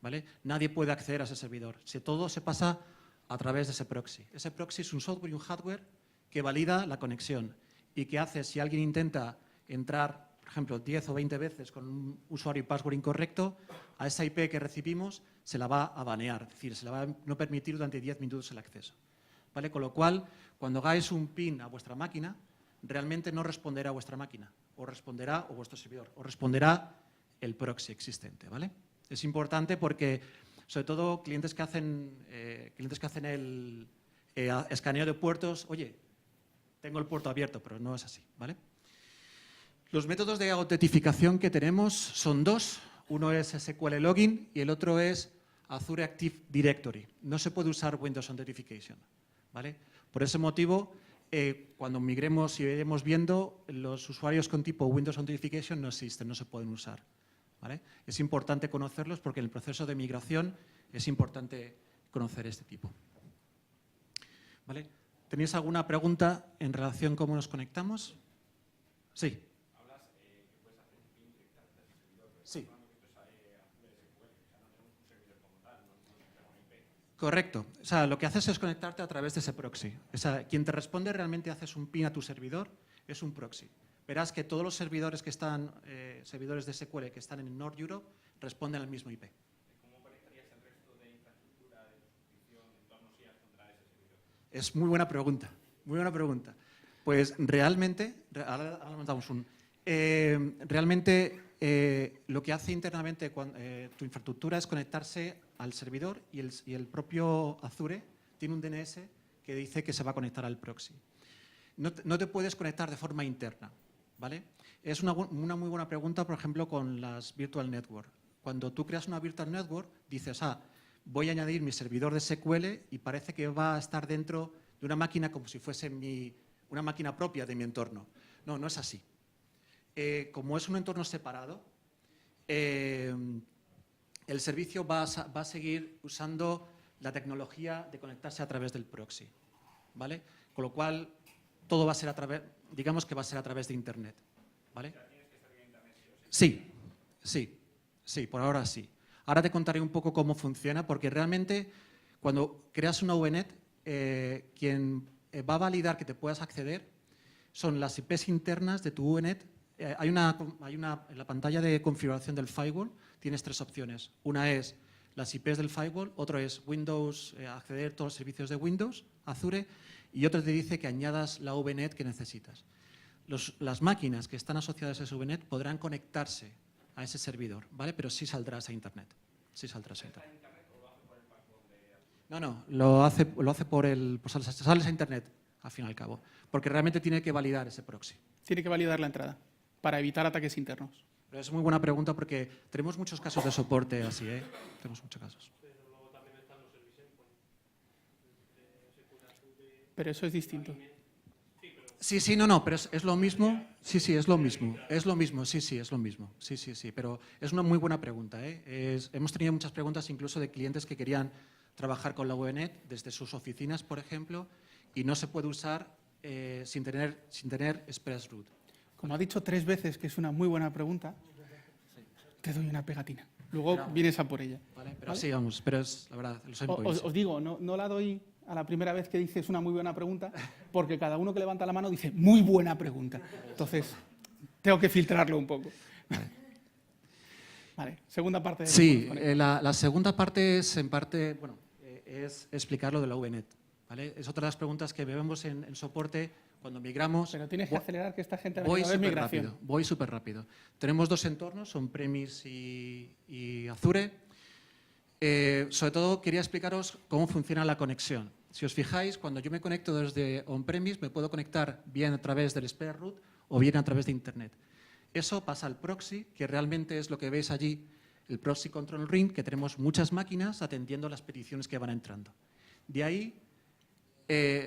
¿Vale? Nadie puede acceder a ese servidor. Todo se pasa a través de ese proxy. Ese proxy es un software y un hardware que valida la conexión y que hace, si alguien intenta entrar, por ejemplo, 10 o 20 veces con un usuario y password incorrecto, a esa IP que recibimos se la va a banear, es decir, se la va a no permitir durante 10 minutos el acceso. ¿Vale? Con lo cual, cuando hagáis un ping a vuestra máquina, realmente no responderá a vuestra máquina, o responderá, o vuestro servidor, o responderá el proxy existente. ¿Vale? Es importante porque, sobre todo, clientes que hacen el escaneo de puertos, oye, tengo el puerto abierto, pero no es así. ¿Vale? Los métodos de autentificación que tenemos son dos. Uno es SQL Login y el otro es Azure Active Directory. No se puede usar Windows Authentication. ¿Vale? Por ese motivo, cuando migremos y iremos viendo, los usuarios con tipo Windows Authentication no existen, no se pueden usar. ¿Vale? Es importante conocerlos porque en el proceso de migración es importante conocer este tipo. ¿Vale? ¿Tenéis alguna pregunta en relación a cómo nos conectamos? Sí. Hablas que puedes hacer un ping directamente al servidor. Sí. Correcto. O sea, lo que haces es conectarte a través de ese proxy. O sea, quien te responde realmente haces un ping a tu servidor, es un proxy. Verás que todos los servidores que están, servidores de SQL que están en North Europe, responden al mismo IP. ¿Cómo conectarías el resto de infraestructura de suscripción en torno a contra ese servidor? Es muy buena pregunta, muy buena pregunta. Pues realmente, ahora nos damos realmente lo que hace internamente tu infraestructura es conectarse al servidor y el propio Azure tiene un DNS que dice que se va a conectar al proxy. No te puedes conectar de forma interna, ¿vale? Es una muy buena pregunta, por ejemplo, con las Virtual Network. Cuando tú creas una Virtual Network, dices, voy a añadir mi servidor de SQL y parece que va a estar dentro de una máquina como si fuese una máquina propia de mi entorno. No, no es así. Como es un entorno separado, el servicio va a seguir usando la tecnología de conectarse a través del proxy. ¿vale? Con lo cual, todo va a ser a través, digamos que va a ser a través de Internet, ¿vale? Sí, sí, por ahora sí. Ahora te contaré un poco cómo funciona, porque realmente cuando creas una VNet, quien va a validar que te puedas acceder son las IPs internas de tu VNet. En la pantalla de configuración del firewall tienes tres opciones. Una es las IPs del firewall, otro es Windows, acceder a todos los servicios de Windows, Azure, y otro te dice que añadas la VNet que necesitas. Las máquinas que están asociadas a ese VNet podrán conectarse a ese servidor, ¿vale? Pero sí saldrás a Internet. Sí saldrás a Internet. No, lo hace por el... Pues sales a Internet, al fin y al cabo, porque realmente tiene que validar ese proxy. Tiene que validar la entrada para evitar ataques internos. Pero es muy buena pregunta porque tenemos muchos casos de soporte así, ¿eh? Tenemos muchos casos. Pero eso es distinto. Sí, no, pero es lo mismo. Sí, es lo mismo. Es lo mismo, sí, es lo mismo. Sí, pero es una muy buena pregunta, ¿eh? Hemos tenido muchas preguntas incluso de clientes que querían trabajar con la VNet desde sus oficinas, por ejemplo, y no se puede usar sin tener ExpressRoot. Como ha dicho 3 veces que es una muy buena pregunta, te doy una pegatina. Luego vienes a por ella. Vale, pero ¿vale? sí, vamos, pero es la verdad. Os digo, no la doy a la primera vez que dices una muy buena pregunta, porque cada uno que levanta la mano dice muy buena pregunta. Entonces, tengo que filtrarlo un poco. Vale, segunda parte. Sí, la segunda parte es, en parte, bueno, es explicar lo de la VNet. ¿Vale? Es otra de las preguntas que vemos en soporte cuando migramos. Pero tienes que acelerar que esta gente voy a ver migración. Voy súper rápido. Tenemos dos entornos, on-premise y Azure. Sobre todo quería explicaros cómo funciona la conexión. Si os fijáis, cuando yo me conecto desde on-premise, me puedo conectar bien a través del ExpressRoot o bien a través de Internet. Eso pasa al proxy, que realmente es lo que veis allí, el proxy control ring, que tenemos muchas máquinas atendiendo las peticiones que van entrando. De ahí,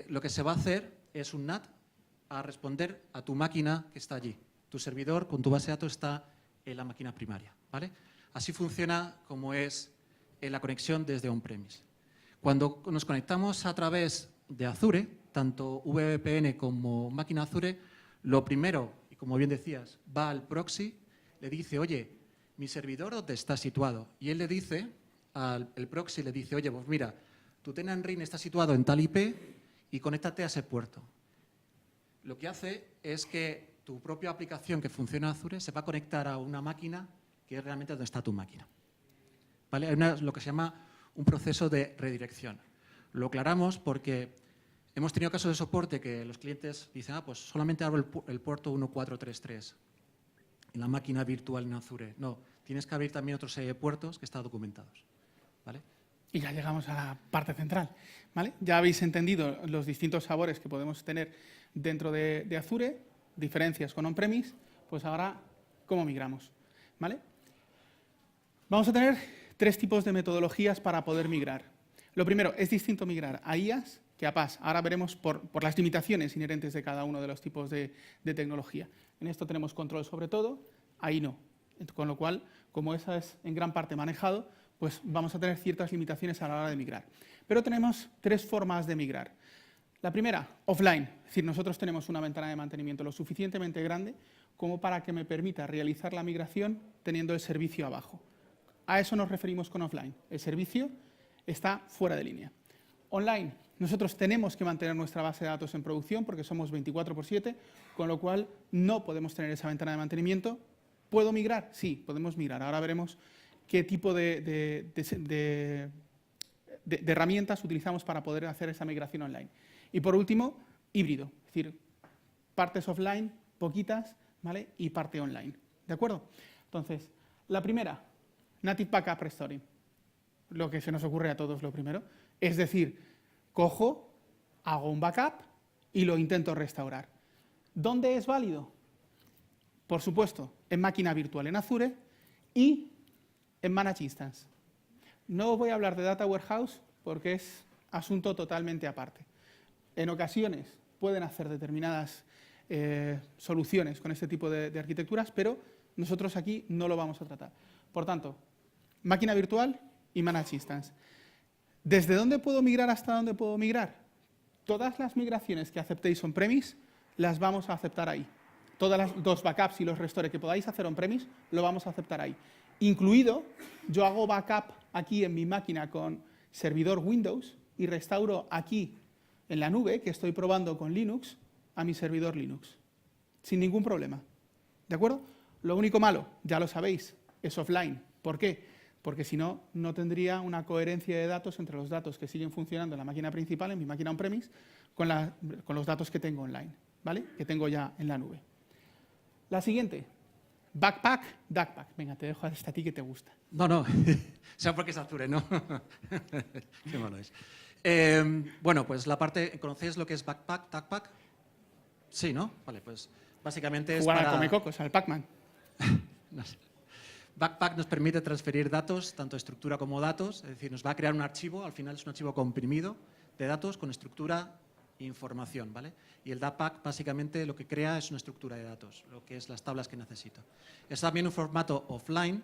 lo que se va a hacer es un NAT a responder a tu máquina que está allí. Tu servidor con tu base de datos está en la máquina primaria, ¿vale? Así funciona como es la conexión desde on-premise. Cuando nos conectamos a través de Azure, tanto VPN como máquina Azure, lo primero, y como bien decías, va al proxy, le dice, oye, mi servidor ¿dónde está situado? Y él le dice, el proxy le dice, oye, pues mira, tu tenant ring está situado en tal IP y conéctate a ese puerto. Lo que hace es que tu propia aplicación que funciona en Azure se va a conectar a una máquina que es realmente donde está tu máquina. ¿Vale? Hay lo que se llama un proceso de redirección. Lo aclaramos porque hemos tenido casos de soporte que los clientes dicen, pues solamente abro el puerto 1433 en la máquina virtual en Azure. No, tienes que abrir también otros puertos que están documentados. ¿Vale? Y ya llegamos a la parte central, ¿vale? Ya habéis entendido los distintos sabores que podemos tener dentro de Azure, diferencias con on-premise, pues ahora, ¿cómo migramos? ¿Vale? Vamos a tener 3 tipos de metodologías para poder migrar. Lo primero, es distinto migrar a IaaS que a PaaS. Ahora veremos por las limitaciones inherentes de cada uno de los tipos de tecnología. En esto tenemos control sobre todo, ahí no. Con lo cual, como eso es en gran parte manejado, pues vamos a tener ciertas limitaciones a la hora de migrar. Pero tenemos 3 formas de migrar. La primera, offline, es decir, nosotros tenemos una ventana de mantenimiento lo suficientemente grande como para que me permita realizar la migración teniendo el servicio abajo. A eso nos referimos con offline. El servicio está fuera de línea. Online, nosotros tenemos que mantener nuestra base de datos en producción porque somos 24/7, con lo cual no podemos tener esa ventana de mantenimiento. ¿Puedo migrar? Sí, podemos migrar. Ahora veremos qué tipo de herramientas utilizamos para poder hacer esa migración online. Y por último, híbrido, es decir, partes offline, poquitas, ¿vale? Y parte online, ¿de acuerdo? Entonces, la primera, Native Backup Restoring, lo que se nos ocurre a todos lo primero, es decir, cojo, hago un backup y lo intento restaurar. ¿Dónde es válido? Por supuesto, en máquina virtual en Azure y en Managed Instance. No os voy a hablar de Data Warehouse porque es asunto totalmente aparte. En ocasiones pueden hacer determinadas soluciones con este tipo de arquitecturas, pero nosotros aquí no lo vamos a tratar. Por tanto, máquina virtual y Managed Instance. ¿Desde dónde puedo migrar hasta dónde puedo migrar? todas las migraciones que aceptéis on-premise las vamos a aceptar ahí. Todas los backups y los restores que podáis hacer on-premise lo vamos a aceptar ahí. Incluido, yo hago backup aquí en mi máquina con servidor Windows y restauro aquí en la nube, que estoy probando con Linux, a mi servidor Linux. Sin ningún problema. ¿De acuerdo? Lo único malo, ya lo sabéis, es offline. ¿Por qué? Porque si no, no tendría una coherencia de datos entre los datos que siguen funcionando en la máquina principal, en mi máquina on-premise, con los datos que tengo online, ¿vale? Que tengo ya en la nube. La siguiente, Backpack, DuckPack. Venga, te dejo hasta a ti que te gusta. No, sea porque es Azure, ¿no? Qué malo es. Bueno, pues la parte, ¿conocéis lo que es Backpack, DuckPack? Sí, ¿no? Vale, pues básicamente es Jugar para... a Comecocos, al Pac-Man. No sé. Backpack nos permite transferir datos, tanto estructura como datos, es decir, nos va a crear un archivo, al final es un archivo comprimido de datos con estructura e información, ¿vale? Y el DuckPack básicamente lo que crea es una estructura de datos, lo que es las tablas que necesito. Es también un formato offline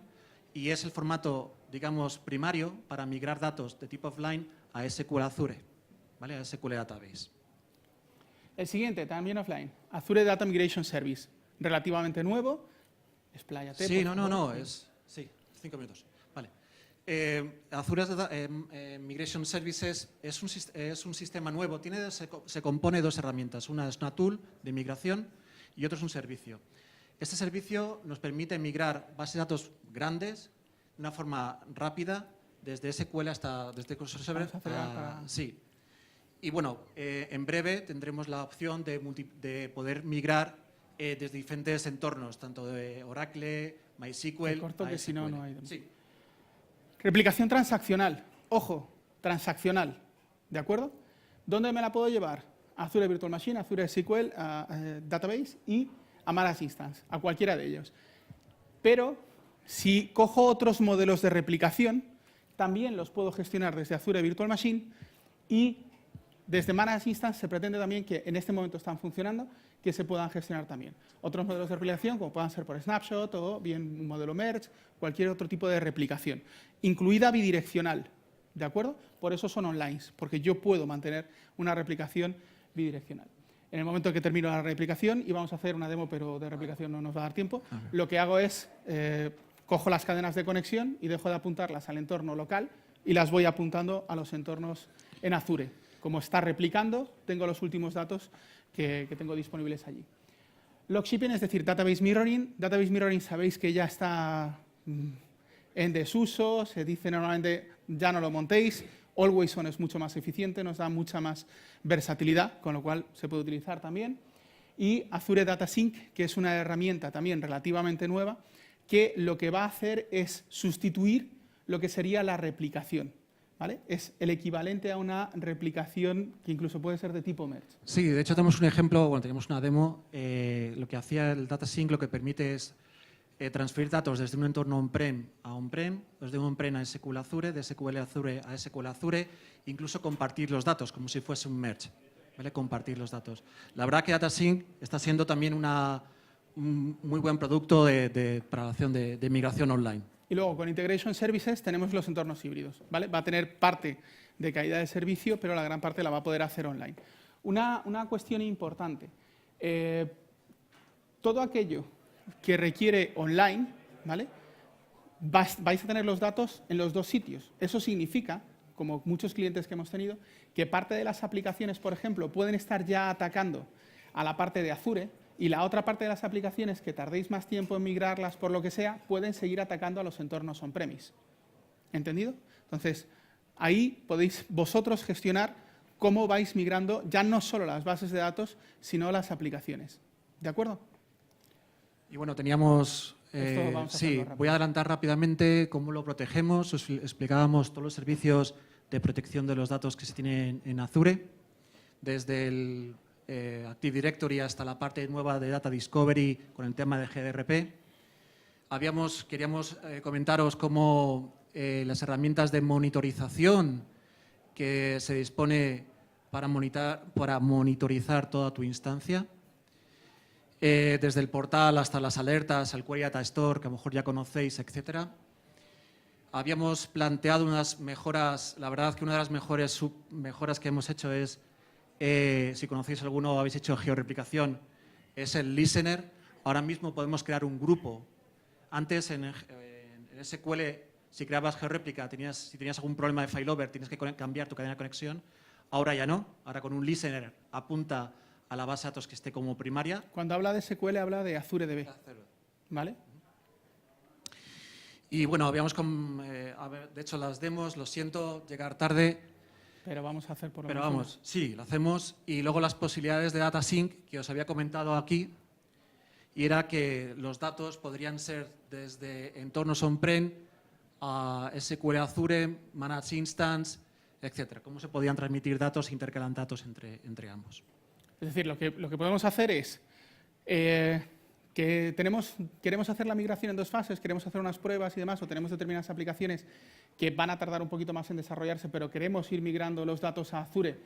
y es el formato, digamos, primario para migrar datos de tipo offline a SQL Azure, ¿vale? A SQL Database. El siguiente, también offline, Azure Data Migration Service, relativamente nuevo. Expláyate. Sí, por no, favor. es... Sí, 5 minutos. Vale. Azure Migration Services es un sistema nuevo. Se compone de dos herramientas. Una es una tool de migración y otro es un servicio. Este servicio nos permite migrar bases de datos grandes de una forma rápida desde SQL hasta desde Server. Sí. Y bueno, en breve tendremos la opción de poder migrar desde diferentes entornos, tanto de Oracle, MySQL, Te corto que a si no, SQL. no hay. Sí. Replicación transaccional. Ojo, transaccional. ¿De acuerdo? ¿Dónde me la puedo llevar? Azure Virtual Machine, Azure SQL Database y a Managed Instance, a cualquiera de ellos. Pero si cojo otros modelos de replicación, también los puedo gestionar desde Azure Virtual Machine y desde Managed Instance se pretende también que en este momento están funcionando, que se puedan gestionar también. Otros modelos de replicación, como puedan ser por snapshot o bien un modelo merge, cualquier otro tipo de replicación, incluida bidireccional, ¿de acuerdo? Por eso son online, porque yo puedo mantener una replicación bidireccional. En el momento que termino la replicación, y vamos a hacer una demo, pero de replicación no nos va a dar tiempo, lo que hago es, cojo las cadenas de conexión y dejo de apuntarlas al entorno local y las voy apuntando a los entornos en Azure. Como está replicando, tengo los últimos datos que tengo disponibles allí. Logshipping, es decir, Database Mirroring. Database Mirroring sabéis que ya está en desuso, se dice normalmente ya no lo montéis. Always On es mucho más eficiente, nos da mucha más versatilidad, con lo cual se puede utilizar también. Y Azure Data Sync, que es una herramienta también relativamente nueva, que lo que va a hacer es sustituir lo que sería la replicación. ¿Vale? Es el equivalente a una replicación que incluso puede ser de tipo merge. Sí, de hecho tenemos un ejemplo, bueno, tenemos una demo. Lo que hacía el Data Sync lo que permite es transferir datos desde un entorno on-prem a on-prem, desde un on-prem a SQL Azure, de SQL Azure a SQL Azure, incluso compartir los datos como si fuese un merge, ¿vale? Compartir los datos. La verdad que Data Sync está siendo también un muy buen producto para la acción de migración online. Y luego, con Integration Services tenemos los entornos híbridos, ¿vale? Va a tener parte de calidad de servicio, pero la gran parte la va a poder hacer online. Una cuestión importante. Todo aquello que requiere online, ¿vale? Vais a tener los datos en los dos sitios. Eso significa, como muchos clientes que hemos tenido, que parte de las aplicaciones, por ejemplo, pueden estar ya atacando a la parte de Azure, y la otra parte de las aplicaciones que tardéis más tiempo en migrarlas por lo que sea, pueden seguir atacando a los entornos on-premise. ¿Entendido? Entonces, ahí podéis vosotros gestionar cómo vais migrando ya no solo las bases de datos, sino las aplicaciones. ¿De acuerdo? Y bueno, teníamos... sí, voy a adelantar rápidamente cómo lo protegemos. Os explicábamos todos los servicios de protección de los datos que se tienen en Azure, desde el Active Directory hasta la parte nueva de Data Discovery con el tema de GDRP. Queríamos comentaros cómo las herramientas de monitorización que se dispone para monitorizar toda tu instancia, desde el portal hasta las alertas, el Query Data Store, que a lo mejor ya conocéis, etc. Habíamos planteado unas mejoras, la verdad que una de las mejores mejoras que hemos hecho es si conocéis alguno o habéis hecho georreplicación, es el listener. Ahora mismo podemos crear un grupo. Antes en SQL, si creabas georréplica, si tenías algún problema de failover, tienes que cambiar tu cadena de conexión. Ahora ya no. Ahora con un listener apunta a la base de datos que esté como primaria. Cuando habla de SQL habla de AzureDB, ¿vale? Y bueno, habíamos de hecho las demos, lo siento, llegar tarde. Pero vamos a hacer por lo Pero menos vamos, sí, lo hacemos. Y luego las posibilidades de data sync que os había comentado aquí, y era que los datos podrían ser desde entornos on-prem a SQL Azure, Managed Instance, etcétera. Cómo se podían transmitir datos e intercalar datos entre ambos. Es decir, lo que podemos hacer es que queremos hacer la migración en 2 fases, queremos hacer unas pruebas y demás, o tenemos determinadas aplicaciones que van a tardar un poquito más en desarrollarse, pero queremos ir migrando los datos a Azure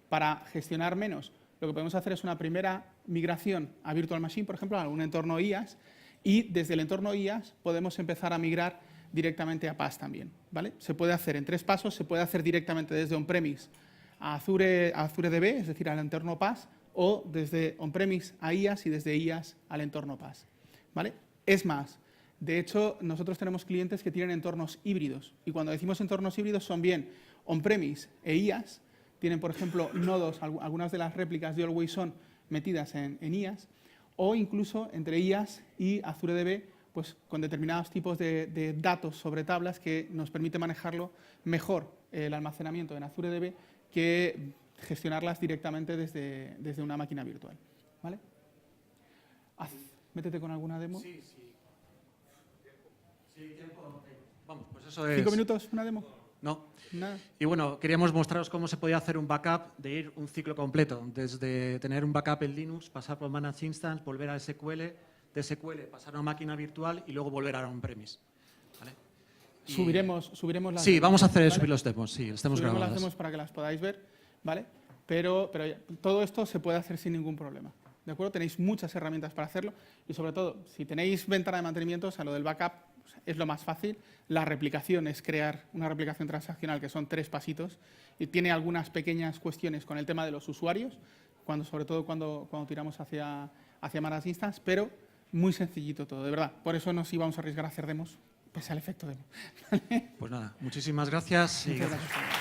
para gestionar menos. Lo que podemos hacer es una primera migración a Virtual Machine, por ejemplo, a un entorno IaaS, y desde el entorno IaaS podemos empezar a migrar directamente a PaaS también, ¿vale? Se puede hacer en 3 pasos, se puede hacer directamente desde on-premise a AzureDB, es decir, al entorno PaaS, o desde on-premise a IaaS y desde IaaS al entorno PaaS, ¿vale? Es más, de hecho, nosotros tenemos clientes que tienen entornos híbridos, y cuando decimos entornos híbridos son bien on-premise e IaaS. Tienen, por ejemplo, nodos, algunas de las réplicas de Always On metidas en IaaS, o incluso entre IaaS y AzureDB, pues con determinados tipos de datos sobre tablas que nos permite manejarlo mejor el almacenamiento en AzureDB que gestionarlas directamente desde una máquina virtual, ¿vale? Métete con alguna demo. Sí. Tiempo. Vamos, pues eso es. 5 minutos, una demo. No. Nada. Y bueno, queríamos mostraros cómo se podía hacer un backup de ir un ciclo completo, desde tener un backup en Linux, pasar por Managed Instance, volver a SQL, de SQL pasar a una máquina virtual y luego volver a on-premise. ¿Vale? Subiremos las Sí, demos, vamos a hacer ¿vale? subir los demos, sí, los tenemos Subiremos grabadas. las demos para que las podáis ver, ¿vale? Pero todo esto se puede hacer sin ningún problema, ¿de acuerdo? Tenéis muchas herramientas para hacerlo y sobre todo, si tenéis ventana de mantenimiento, o sea, lo del backup es lo más fácil. La replicación es crear una replicación transaccional que son 3 pasitos y tiene algunas pequeñas cuestiones con el tema de los usuarios, sobre todo cuando tiramos hacia Managed Instance, pero muy sencillito todo, de verdad. Por eso nos íbamos a arriesgar a hacer demos, pese al efecto demo. Pues nada, muchísimas gracias. Muchas gracias.